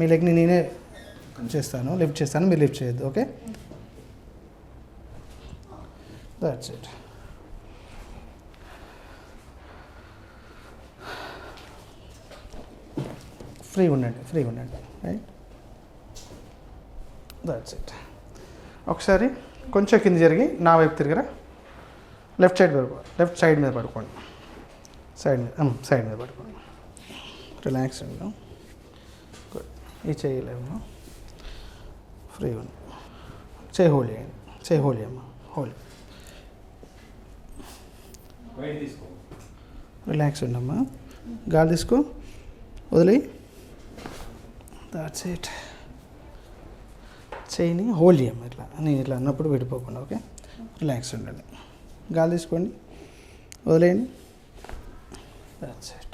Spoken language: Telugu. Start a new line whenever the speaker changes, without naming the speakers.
మీ లెగ్ని నేనే చేస్తాను, లిఫ్ట్ చేస్తాను, మీరు లిఫ్ట్ చేయొద్దు. Okay, that's it. ఫ్రీగా ఉండండి రైట్, దట్స్ ఇట్. ఒకసారి కొంచెం కింద జరిగి నా వైపు తిరిగిరా. లెఫ్ట్ సైడ్ మీద పడుకోండి, సైడ్ మీద పడుకోండి. రిలాక్స్ ఉండు. గుడ్. ఈ చేయలేము, ఫ్రీగా ఉంది. చేయి హోల్డ్ చేయండి, చేయి హోల్డ్ చేయమ్మా, హోల్డ్. రిలాక్స్ ఉండమ్మా, గాలి తీసుకో, వదిలి. That's it. చేయిని హోల్డ్ చేయమ్మా ఇట్లా, నేను ఇట్లా అన్నప్పుడు విడిపోకుండా. ఓకే, రిలాక్స్ ఉండండి, గాలి తీసుకోండి, వదిలేయండి. That's it.